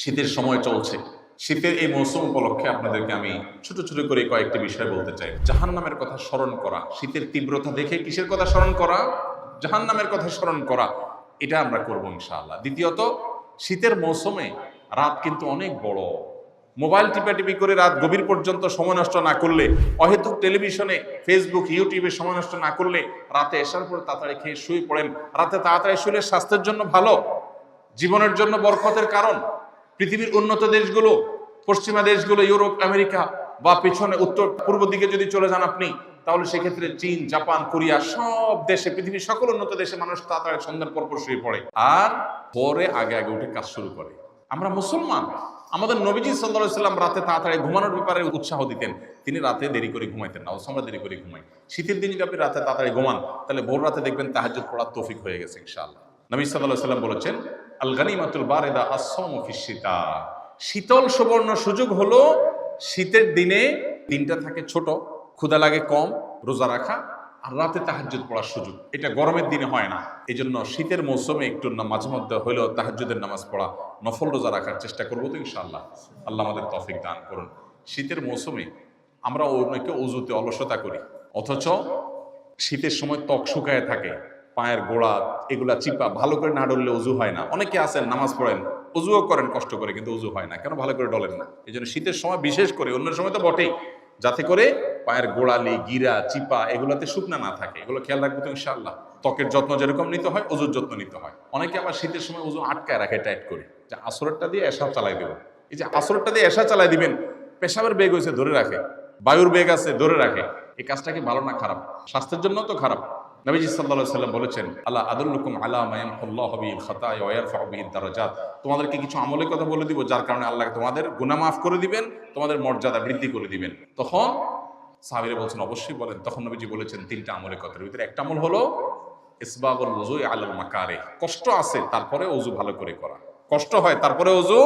শীতের সময় চলছে। শীতের এই মৌসুম উপলক্ষে আপনাদেরকে আমি ছোট ছোট করে কয়েকটি বিষয় বলতে চাই। জাহান্নামের কথা স্মরণ করা, শীতের তীব্রতা দেখে কিসের কথা স্মরণ করা? জাহান্নামের কথা স্মরণ করা। এটা আমরা করবো ইনশাআল্লাহ। দ্বিতীয়ত, শীতের মৌসুমে রাত কিন্তু অনেক বড়। মোবাইল টিপাটিপি করে রাত গভীর পর্যন্ত সময় নষ্ট না করলে, অহেতুক টেলিভিশনে, ফেসবুক, ইউটিউবে সময় নষ্ট না করলে, রাতে এসার পর তাড়াতাড়ি খেয়ে শুয়ে পড়েন। রাতে তাড়াতাড়ি শুলে স্বাস্থ্যের জন্য ভালো, জীবনের জন্য বরকতের কারণ। পৃথিবীর উন্নত দেশগুলো, পশ্চিমা দেশগুলো, ইউরোপ, আমেরিকা বা পেছনে উত্তর পূর্ব দিকে যদি চলে যান আপনি, তাহলে সেক্ষেত্রে চীন, জাপান, কোরিয়া, সব দেশে, পৃথিবীর সকল উন্নত দেশে মানুষ তাড়াতাড়ি সন্ধ্যার পর শুয়ে পড়ে আর পরে আগে আগে উঠে কাজ শুরু করে। আমরা মুসলমান, আমাদের নবীজি সাল্লাল্লাহু আলাইহি সাল্লাম রাতে তাড়াতাড়ি ঘুমানোর ব্যাপারে উৎসাহ দিতেন। তিনি রাতে দেরি করে ঘুমাইতেন না, আমরা দেরি করে ঘুমাই। শীতের দিন যদি আপনি রাতে তাড়াতাড়ি ঘুমান, তাহলে ভোর রাতে দেখবেন তাহাজ্জুদ পড়ার তৌফিক হয়ে গেছে ইনশাআল্লাহ। নবী সাল্লাল্লাহু আলাইহি সাল্লাম বলেছেন, আল গানিমাতুল বারিদা আস-সাওমু ফিশ শিতা। শীতল সুবর্ণ সুযোগ হলো শীতের দিনে দিনটা থাকে ছোট, ক্ষুধা লাগে কম, রোজা রাখা আর রাতে তাহাজ্জুদ পড়ার সুযোগ। এটা গরমের দিনে হয় না। এই জন্য শীতের মৌসুমে একটু মাঝে মধ্যে হইলেও তাহাজ্জুদের নামাজ পড়া, নফল রোজা রাখার চেষ্টা করবো তো ইনশাআল্লাহ। আল্লাহ আমাদের তৌফিক দান করুন। শীতের মৌসুমে আমরা অনেকে অজুতে অলসতা করি, অথচ শীতের সময় ত্বক শুকায় থাকে, পায়ের গোড়া এগুলা চিপা, ভালো করে না ডললে অজু হয় না। অনেকে আছেন নামাজ পড়েন, অজুও করেন কষ্ট করে, কিন্তু অজু হয় না কেন? ভালো করে ডলেন না। এই জন্য শীতের সময় বিশেষ করে, অন্য সময় তো বটেই, যাতে করে পায়ের গোড়ালি, গিরা, চিপা এগুলাতে শুকনা না থাকে, এগুলো খেয়াল রাখবো তো ইনশাআল্লাহ। ত্বকের যত্ন যেরকম নিতে হয়, অজুর যত্ন নিতে হয়। অনেকে আবার শীতের সময় অজু আটকায় রাখে টাইট করে, যে আসরেরটা দিয়ে এসা চালাই দেবো। এই যে আসরেরটা দিয়ে এসা চালাই দিবেন, পেশাবের বেগ হয়েছে ধরে রাখে, বায়ুর বেগ আছে ধরে রাখে, এই কাজটা কি ভালো না খারাপ? স্বাস্থ্যের জন্য তো খারাপ। নবীজি সাল্লাল্লাহু আলাইহি সাল্লাম বলেছেন, আল্লাহ আদুল্লুকুম আলা মা ইয়ামহুল্লাহু বিহিল খাতায়া ওয়া ইয়ারফাউ বিহিদ দারাজাত। তোমাদেরকে কিছু আমলের কথা বলে দিব, যার কারণে আল্লাহ তোমাদের গুনাহ মাফ করে দিবেন, তোমাদের মর্যাদা বৃদ্ধি করে দিবেন। তখন সাহাবীরা বলছেন, অবশ্যই বলেন। তখন নবীজি বলেছেন তিনটা আমলের কথা। ভিতরে একটা আমল হলো ইসবাগুল ওযুই আলাল মাকারিহ। কষ্ট আছে তারপরে ওযু ভালো করে করা, কষ্ট হয় তারপরে ওযু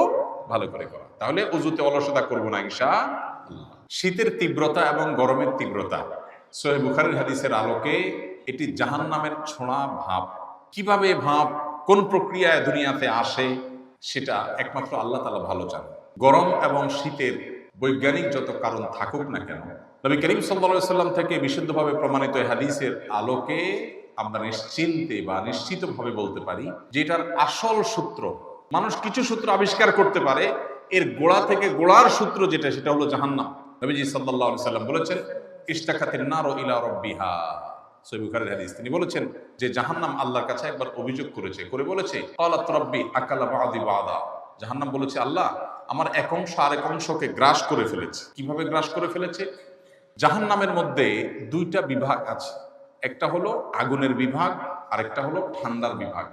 ভালো করে করা। তাহলে ওযুতে অলসতা করব না ইনশাআল্লাহ। শীতের তীব্রতা এবং গরমের তীব্রতা, সহিহ বুখারীর হাদিসের আলোকে এটি জাহান্নামের ছোঁয়া ভাব। কিভাবে ভাব, কোন প্রক্রিয়ায় দুনিয়াতে আসে, সেটা একমাত্র আল্লাহ তাআলা ভালো জানেন। গরম এবং শীতের বৈজ্ঞানিক যত কারণ থাকুক না কেন, নবী করিম সাল্লাল্লাহু আলাইহি সাল্লাম থেকে বিশুদ্ধভাবে প্রমাণিত হাদিসের আলোকে আমরা নিশ্চিন্তে বা নিশ্চিতভাবে বলতে পারি যে এটার আসল সূত্র, মানুষ কিছু সূত্র আবিষ্কার করতে পারে, এর গোড়া থেকে গোড়ার সূত্র যেটা, সেটা হলো জাহান্নাম। নবীজি সাল্লাল্লাহু আলাইহি সাল্লাম বলেছেন, ইশতাকাতিন নারু ইলা রাব্বিহা। সহিহ বুখারীর হাদিস। তিনি বলেছেন যে জাহান্নাম আল্লাহর কাছে একবার অভিযোগ করেছে, করে বলেছে, ক্বালাত রাব্বি আকালা বা'দি বা'দা। জাহান্নাম বলেছে, আল্লাহ আমার এক অংশ আরেক অংশকে গ্রাস করে ফেলেছে। কিভাবে গ্রাস করে ফেলেছে? জাহান্নামের মধ্যে দুইটা বিভাগ আছে, একটা হলো আগুনের বিভাগ, আরেকটা হলো ঠান্ডার বিভাগ।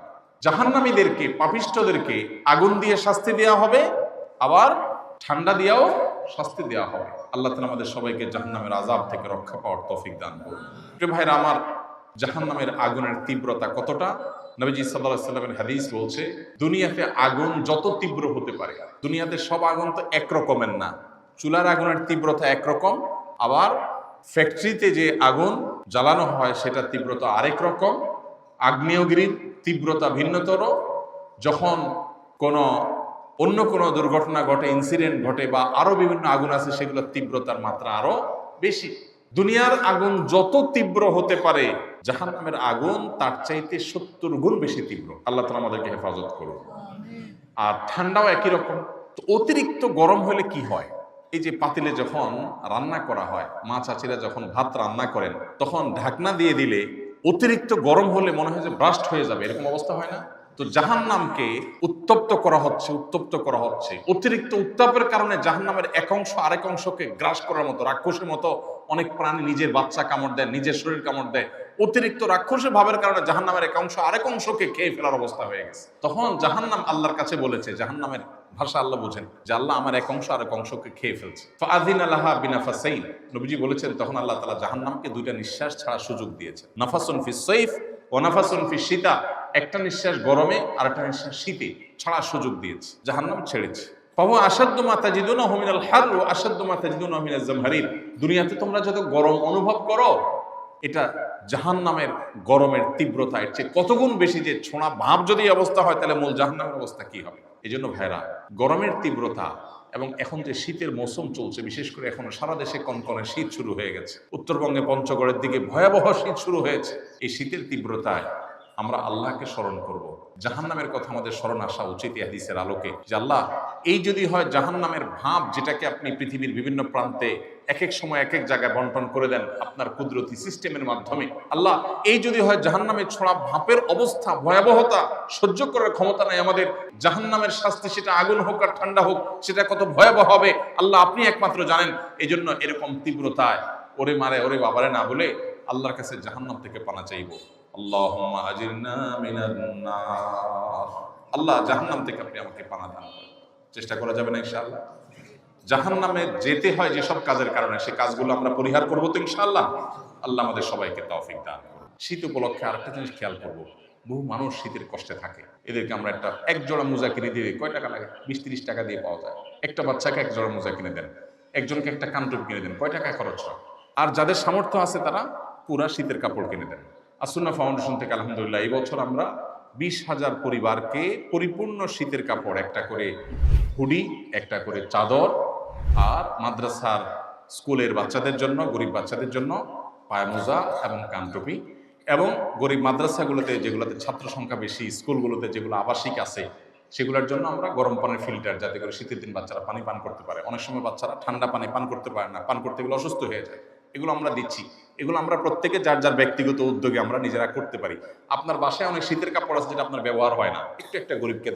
জাহান্নামীদেরকে, পাপিষ্ঠদেরকে আগুন দিয়ে শাস্তি দেওয়া হবে, আবার ঠান্ডা দিয়েও শাস্তি দেওয়া হবে। আল্লাহ তাআলা আমাদের সবাইকে জাহান্নামের আযাব থেকে রক্ষা পাওয়ার তৌফিক দান করুন। প্রিয় ভাইরা আমার, জাহান্নামের আগুনের তীব্রতা কতটা? নবীজি সাল্লাল্লাহু আলাইহি সাল্লামের হাদিস বলছে, দুনিয়াতে আগুন যত তীব্র হতে পারে, দুনিয়াতে সব আগুন তো এক রকমের না। চুলার আগুনের তীব্রতা একরকম, আবার ফ্যাক্টরিতে যে আগুন জ্বালানো হয় সেটার তীব্রতা আরেক রকম, আগ্নেয়গিরির তীব্রতা ভিন্নতর। যখন অন্য কোনো দুর্ঘটনা ঘটে, ইনসিডেন্ট ঘটে, বা আরো বিভিন্ন আগুন আছে, সেগুলোর তীব্রতার মাত্রা আরো বেশি। দুনিয়ার আগুন যত তীব্র হতে পারে, জাহান্নামের আগুন তার চাইতে 70 গুণ বেশি তীব্র। আল্লাহ তাআলা আমাদেরকে হেফাজত করুন। আর ঠান্ডাও একই রকম। তো অতিরিক্ত গরম হলে কি হয়? এই যে পাতিলে যখন রান্না করা হয়, মা চাচিরা যখন ভাত রান্না করেন, তখন ঢাকনা দিয়ে দিলে অতিরিক্ত গরম হলে মনে হয় যে ব্রাস্ট হয়ে যাবে, এরকম অবস্থা হয় না? তো জাহান্নামকে উত্তপ্ত করা হচ্ছে। অতিরিক্ত উত্তাপের কারণে জাহান্নামের এক অংশ আরেক অংশকে গ্রাস করার মতো, রাক্ষসের মতো অনেক প্রাণী নিজের বাচ্চা কামড় দেয়, নিজের শরীর কামড় দেয়। অতিরিক্ত রাক্ষসের ভাবের কারণে জাহান্নামের এক অংশ আরেক অংশকে খেয়ে ফেলার অবস্থা হয়ে গেছে। তখন জাহান্নাম আল্লাহর কাছে বলেছে, জাহান্নামের ভাষা আল্লাহ বুঝেন, যে আল্লাহ আমার এক অংশ আরেক অংশকে খেয়ে ফেলছে। ফাআযিনা লাহা বিনাফাসাইন। নবীজি বলেছেন, তখন আল্লাহ তাআলা জাহান্নামকে দুইটা নিঃশ্বাস ছাড়া সুযোগ দিয়েছে। নাফাসুন ফিস সাইফ ওয়া নাফাসুন ফিস শিতা। একটা নিঃশ্বাস গরমে আর একটা নিঃশ্বাস শীতে ছাড়ার সুযোগ দিয়েছে। জাহান্নাম ছেড়েছে। ফাহুয়া আশাদ্দু মা তাজিদুনাহু মিনাল হার ওয়া আশাদ্দু মা তাজিদুনাহু মিনাজ জামহারির। দুনিয়াতে তোমরা যত গরম অনুভব করো, এটা জাহান্নামের গরমের তীব্রতা এর চেয়ে কতগুণ বেশি। যে ছোঁড়া ভাব যদি অবস্থা হয়, তাহলে মূল জাহান্নামের অবস্থা কি হবে? এই জন্য ভাইরা, গরমের তীব্রতা এবং এখন যে শীতের মৌসুম চলছে, বিশেষ করে এখন সারা দেশে কনকনে শীত শুরু হয়ে গেছে, উত্তরবঙ্গে পঞ্চগড়ের দিকে ভয়াবহ শীত শুরু হয়েছে। এই শীতের তীব্রতায় আমরা আল্লাহকে স্মরণ করব। জাহান্নামের কথা আমাদের স্মরণ আসা উচিত এই হাদিসের আলোকে, যে আল্লাহ, এই যদি হয় জাহান্নামের ভাব, যেটাকে আপনি পৃথিবীর বিভিন্ন প্রান্তে এক এক সময় এক এক জায়গায় বন্টন করে দেন আপনার কুদরতি সিস্টেমের মাধ্যমে, আল্লাহ, এই যদি হয় জাহান্নামের ছড়া ভাপের অবস্থা, ভয়াবহতা সহ্য করার ক্ষমতা নাই আমাদের, জাহান্নামের শাস্তি, সেটা আগুন হোক আর ঠান্ডা হোক, সেটা কত ভয়াবহ হবে আল্লাহ আপনি একমাত্র জানেন। এই জন্য এরকম তীব্রতায় ওরে মারে ওরে বাবারে না বলে আল্লাহর কাছে জাহান্নাম থেকে পানা চাইব। আল্লাহুম্মা আজিরনা মিনান নার। আল্লাহ, জাহান্নাম থেকে আপনি আমাকে পানা দান করেন। চেষ্টা করা যাবে না ইনশাআল্লাহ? জাহান্নামে যেতে হয় যেসব কাজের কারণে, সেই কাজগুলো আমরা পরিহার করবো তো ইনশাআল্লাহ? আল্লাহ আমাদের সবাইকে তৌফিক দান করুন। শীত উপলক্ষে আরেকটা জিনিস খেয়াল করবো, বহু মানুষ শীতের কষ্টে থাকে, এদেরকে আমরা এক জোড়া মোজা কিনে দিয়ে, কয় টাকা লাগে? 20-30 টাকা দিয়ে পাওয়া যায়। একটা বাচ্চাকে এক জোড়া মোজা কিনে দেন, একজনকে একটা কানটুপি কিনে দেন, কয় টাকা খরচ হয়? আর যাদের সামর্থ্য আছে তারা পুরা শীতের কাপড় কিনে দেন। আসুন্নাহ ফাউন্ডেশন থেকে আলহামদুলিল্লাহ এই বছর আমরা 20,000 পরিবারকে পরিপূর্ণ শীতের কাপড়, একটা করে হুডি, একটা করে চাদর, আর মাদ্রাসার স্কুলের বাচ্চাদের জন্য, গরিব বাচ্চাদের জন্য পায়মোজা এবং কানটুপি, এবং গরিব মাদ্রাসাগুলোতে যেগুলোতে ছাত্র সংখ্যা বেশি, স্কুলগুলোতে যেগুলো আবাসিক আছে, সেগুলোর জন্য আমরা গরম পানির ফিল্টার, যাতে করে শীতের দিন বাচ্চারা পানি পান করতে পারে। অনেক সময় বাচ্চারা ঠান্ডা পানি পান করতে পারে না, পান করতে গেলে অসুস্থ হয়ে যায়। এগুলো আমরা দিচ্ছি। এগুলো আমরা প্রত্যেকে যার যার ব্যক্তিগত উদ্যোগে আমরা নিজেরা করতে পারি। আপনার বাসায় অনেক শীতের কাপড় আছে যেটা আপনার ব্যবহার হয় না, একটু একটা গরিবকে দান